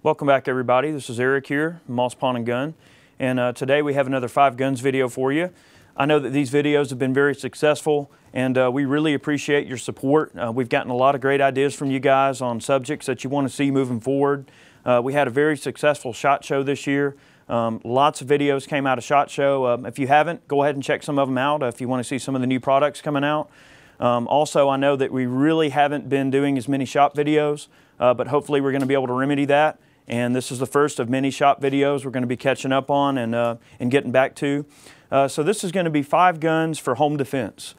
Welcome back, everybody. This is Eric here, Moss Pawn & Gun, and today we have another 5 guns video for you. I know that these videos have been very successful, and we really appreciate your support. We've gotten a lot of great ideas from you guys on subjects that you want to see moving forward. We had a very successful SHOT Show this year. Lots of videos came out of SHOT Show. If you haven't, go ahead and check some of them out if you want to see some of the new products coming out. Also, I know that we really haven't been doing as many shop videos, but hopefully we're going to be able to remedy that. And this is the first of many shop videos we're going to be catching up on and getting back to. So this is going to be 5 guns for home defense.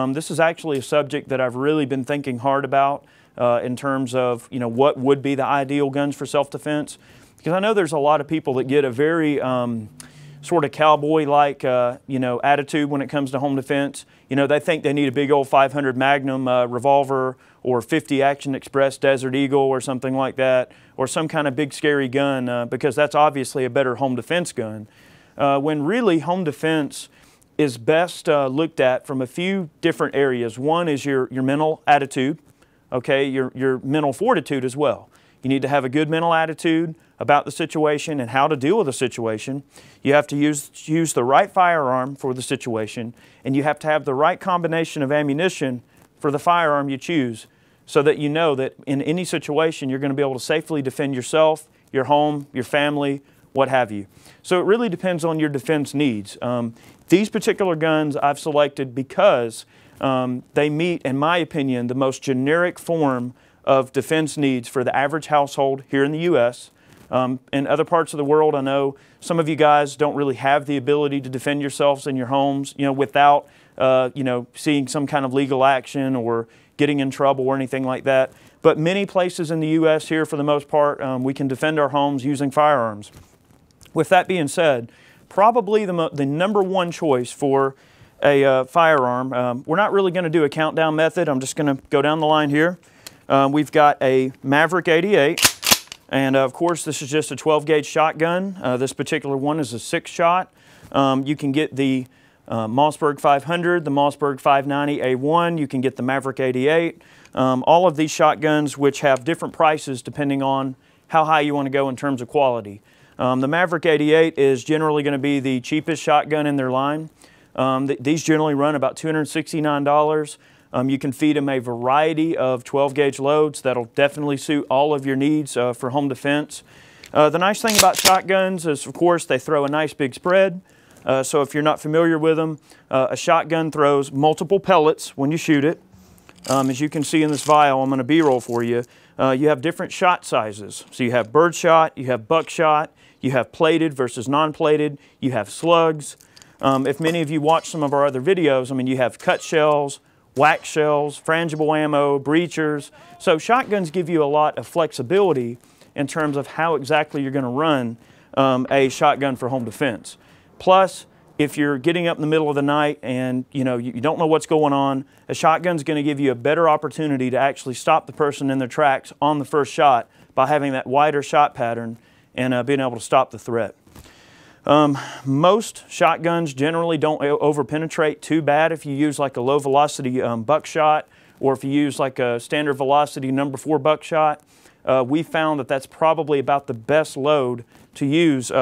This is actually a subject that I've really been thinking hard about in terms of, what would be the ideal guns for self-defense. Because I know there's a lot of people that get a very sort of cowboy-like, attitude when it comes to home defense. They think they need a big old 500 Magnum revolver or 50 Action Express Desert Eagle or something like that, or some kind of big scary gun because that's obviously a better home defense gun. When really home defense is best looked at from a few different areas. One is your mental attitude, okay, your mental fortitude as well. You need to have a good mental attitude about the situation and how to deal with the situation. You have to use the right firearm for the situation, and you have to have the right combination of ammunition for the firearm you choose so that you know that in any situation you're going to be able to safely defend yourself, your home, your family, what have you. So it really depends on your defense needs. These particular guns I've selected because they meet, in my opinion, the most generic form of defense needs for the average household here in the U.S. In other parts of the world, I know some of you guys don't really have the ability to defend yourselves in your homes, without, seeing some kind of legal action or getting in trouble or anything like that. But many places in the U.S. here, for the most part, we can defend our homes using firearms. With that being said, probably the number one choice for a firearm, we're not really going to do a countdown method. I'm just going to go down the line here. We've got a Maverick 88, and of course this is just a 12 gauge shotgun. This particular one is a 6-shot. You can get the Mossberg 500, the Mossberg 590A1, you can get the Maverick 88. All of these shotguns which have different prices depending on how high you want to go in terms of quality. The Maverick 88 is generally going to be the cheapest shotgun in their line. These generally run about $269. You can feed them a variety of 12 gauge loads that'll definitely suit all of your needs for home defense. The nice thing about shotguns is, of course, they throw a nice big spread. So if you're not familiar with them, a shotgun throws multiple pellets when you shoot it. As you can see in this vial, I'm going to B-roll for you. You have different shot sizes. So you have bird shot, you have buckshot, you have plated versus non-plated, you have slugs. If many of you watch some of our other videos, you have cut shells, wax shells, frangible ammo, breachers. So shotguns give you a lot of flexibility in terms of how exactly you're going to run a shotgun for home defense. Plus, if you're getting up in the middle of the night and you don't know what's going on, a shotgun's going to give you a better opportunity to actually stop the person in their tracks on the first shot by having that wider shot pattern and being able to stop the threat. Most shotguns generally don't over-penetrate too bad if you use like a low velocity buckshot, or if you use like a standard velocity number 4 buckshot. We found that that's probably about the best load to use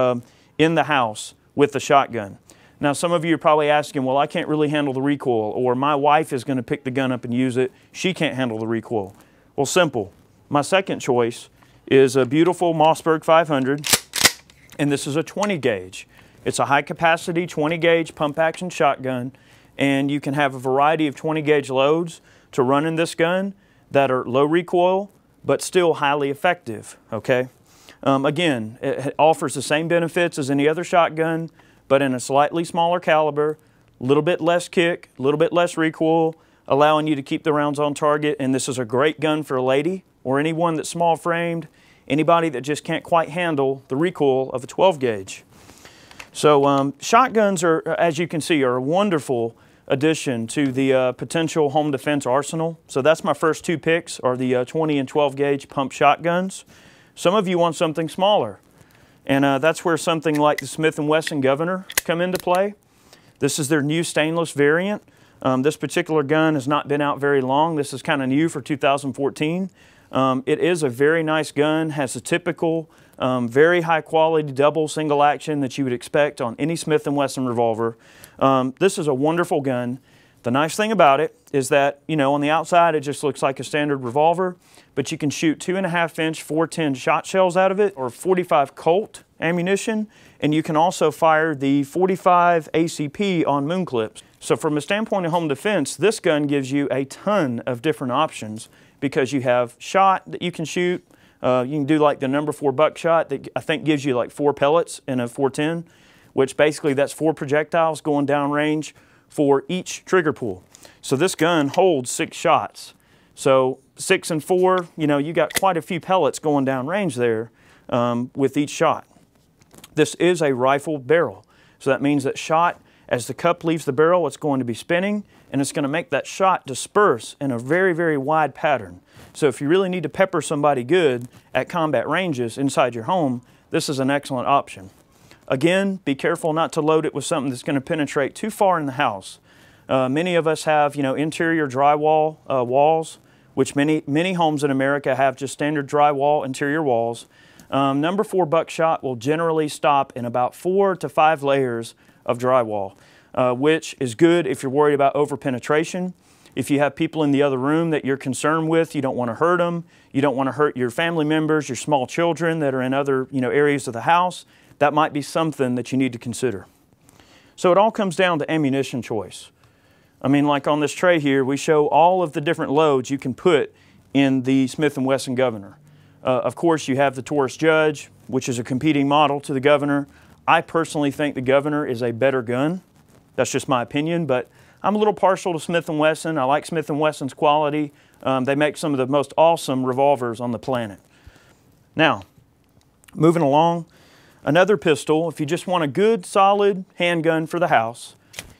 in the house with the shotgun. Now some of you are probably asking, well, I can't really handle the recoil, or my wife is going to pick the gun up and use it. She can't handle the recoil. Well, simple. My second choice is a beautiful Mossberg 500. And this is a 20 gauge. It's a high capacity 20 gauge pump action shotgun, and you can have a variety of 20 gauge loads to run in this gun that are low recoil but still highly effective, okay? Again, it offers the same benefits as any other shotgun, but in a slightly smaller caliber, a little bit less kick, a little bit less recoil, allowing you to keep the rounds on target. And this is a great gun for a lady or anyone that's small framed, anybody that just can't quite handle the recoil of a 12 gauge. So shotguns are, as you can see, are a wonderful addition to the potential home defense arsenal. So that's my first 2 picks, are the 20 and 12 gauge pump shotguns. Some of you want something smaller, and that's where something like the Smith & Wesson Governor come into play. This is their new stainless variant. This particular gun has not been out very long. This is kind of new for 2014. It is a very nice gun, has a typical very high quality double single action that you would expect on any Smith & Wesson revolver. This is a wonderful gun. The nice thing about it is that, you know, on the outside it just looks like a standard revolver, but you can shoot 2.5-inch 410 shot shells out of it, or 45 Colt ammunition, and you can also fire the 45 ACP on moon clips. So from a standpoint of home defense, this gun gives you a ton of different options because you have shot that you can shoot. You can do like the number 4 buckshot that I think gives you like 4 pellets in a 410, which basically that's 4 projectiles going down range for each trigger pull. So this gun holds 6 shots. So 6 and 4, you know, you got quite a few pellets going down range there with each shot. This is a rifle barrel. So that means that shot, as the cup leaves the barrel, it's going to be spinning and it's going to make that shot disperse in a very, very wide pattern. So if you really need to pepper somebody good at combat ranges inside your home, this is an excellent option. Again, be careful not to load it with something that's going to penetrate too far in the house. Many of us have, you know, interior drywall walls, which many homes in America have just standard drywall interior walls. Number 4 buckshot will generally stop in about 4 to 5 layers of drywall, which is good if you're worried about over-penetration. If you have people in the other room that you're concerned with, you don't want to hurt them, you don't want to hurt your family members, your small children that are in other, you know, areas of the house, that might be something that you need to consider. So it all comes down to ammunition choice. I mean, like on this tray here, we show all of the different loads you can put in the Smith & Wesson Governor. Of course, you have the Taurus Judge, which is a competing model to the Governor. I personally think the Governor is a better gun. That's just my opinion, but I'm a little partial to Smith & Wesson. I like Smith & Wesson's quality. They make some of the most awesome revolvers on the planet. Now, moving along, another pistol, if you just want a good, solid handgun for the house,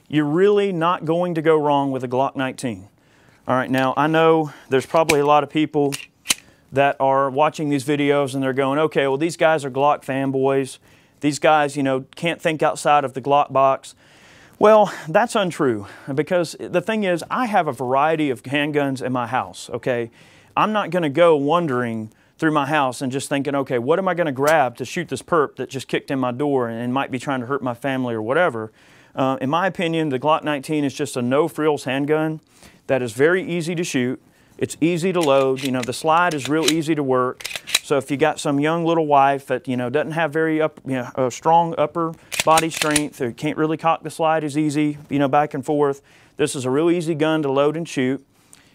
you're really not going to go wrong with a Glock 19. All right, now I know there's probably a lot of people that are watching these videos and they're going, okay, well, these guys are Glock fanboys. These guys, you know, can't think outside of the Glock box. Well, that's untrue, because the thing is, I have a variety of handguns in my house, okay? I'm not gonna go wandering through my house and just thinking, okay, what am I gonna grab to shoot this perp that just kicked in my door and might be trying to hurt my family or whatever. In my opinion, the Glock 19 is just a no-frills handgun that is very easy to shoot. It's easy to load. You know, the slide is real easy to work. So if you got some young little wife that, you know, doesn't have very strong upper body strength, or can't really cock the slide as easy, you know, back and forth, this is a real easy gun to load and shoot.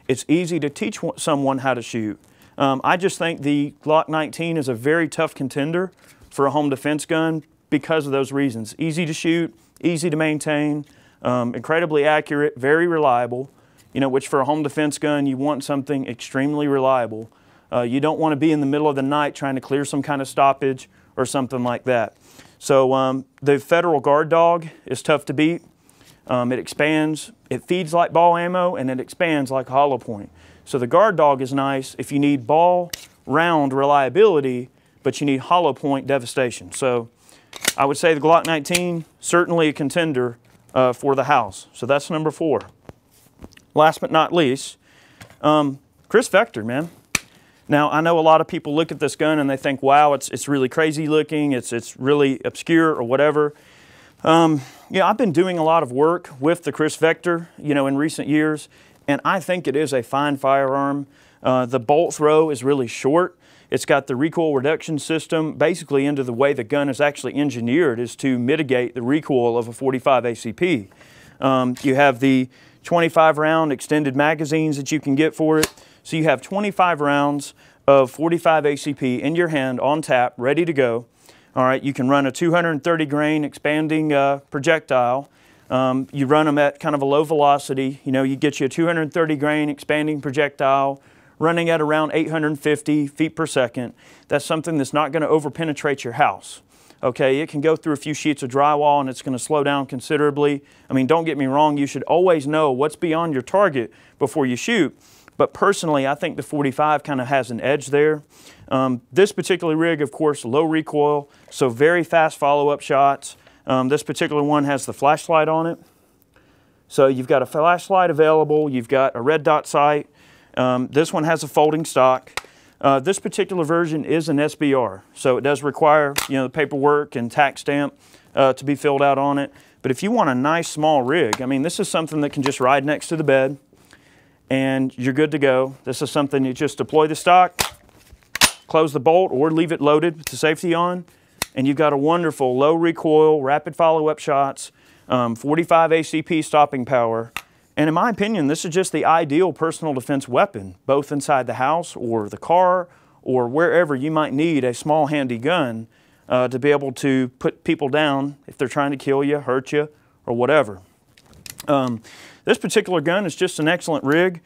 It's easy to teach someone how to shoot. I just think the Glock 19 is a very tough contender for a home defense gun because of those reasons. Easy to shoot, easy to maintain, incredibly accurate, very reliable. You know, which for a home defense gun, you want something extremely reliable. You don't want to be in the middle of the night trying to clear some kind of stoppage or something like that. So the Federal Guard Dog is tough to beat. It expands, it feeds like ball ammo, and it expands like a hollow point. So the Guard Dog is nice if you need ball round reliability, but you need hollow point devastation. So I would say the Glock 19, certainly a contender for the house. So that's number 4. Last but not least, Chris Vector, man. Now, I know a lot of people look at this gun and they think, wow, it's really crazy looking, it's really obscure or whatever. Yeah, I've been doing a lot of work with the Chris Vector, you know, in recent years, and I think it is a fine firearm. The bolt throw is really short. It's got the recoil reduction system basically into the way the gun is actually engineered is to mitigate the recoil of a 45 ACP. You have the 25 round extended magazines that you can get for it. So you have 25 rounds of 45 ACP in your hand on tap, ready to go. All right, you can run a 230 grain expanding projectile. You run them at kind of a low velocity. You know, you get you a 230 grain expanding projectile running at around 850 feet per second. That's something that's not going to over-penetrate your house. Okay, it can go through a few sheets of drywall and it's going to slow down considerably. I mean, don't get me wrong, you should always know what's beyond your target before you shoot. But personally, I think the 45 kind of has an edge there. This particular rig, of course, low recoil, so very fast follow-up shots. This particular one has the flashlight on it. So you've got a flashlight available, you've got a red dot sight. This one has a folding stock. This particular version is an SBR, so it does require, the paperwork and tax stamp to be filled out on it. But if you want a nice small rig, I mean, this is something that can just ride next to the bed and you're good to go. This is something you just deploy the stock, close the bolt, or leave it loaded with the safety on, and you've got a wonderful low recoil, rapid follow-up shots, 45 ACP stopping power. And in my opinion, this is just the ideal personal defense weapon, both inside the house or the car or wherever you might need a small handy gun to be able to put people down if they're trying to kill you, hurt you, or whatever. This particular gun is just an excellent rig.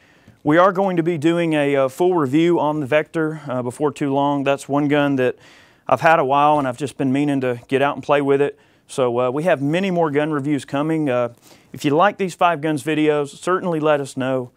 We are going to be doing a full review on the Vector before too long. That's one gun that I've had a while and I've just been meaning to get out and play with it. So we have many more gun reviews coming. If you like these 5 guns videos, certainly let us know.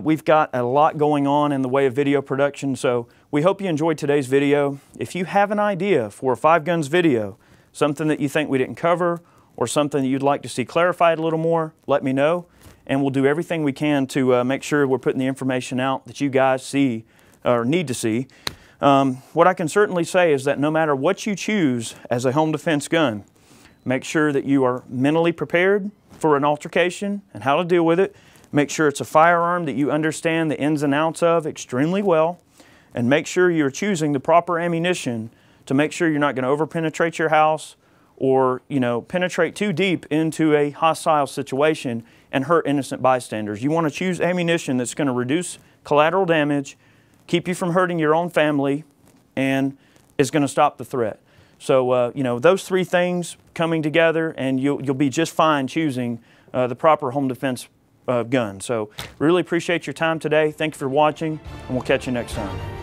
We've got a lot going on in the way of video production, so we hope you enjoyed today's video. If you have an idea for a 5 guns video, something that you think we didn't cover, or something that you'd like to see clarified a little more, let me know, and we'll do everything we can to make sure we're putting the information out that you guys see or need to see. What I can certainly say is that no matter what you choose as a home defense gun, make sure that you are mentally prepared for an altercation and how to deal with it. Make sure it's a firearm that you understand the ins and outs of extremely well, and make sure you're choosing the proper ammunition to make sure you're not going to over-penetrate your house or, penetrate too deep into a hostile situation and hurt innocent bystanders. You want to choose ammunition that's going to reduce collateral damage, keep you from hurting your own family, and is going to stop the threat. So, those 3 things coming together, and you'll be just fine choosing the proper home defense gun. So, really appreciate your time today. Thank you for watching, and we'll catch you next time.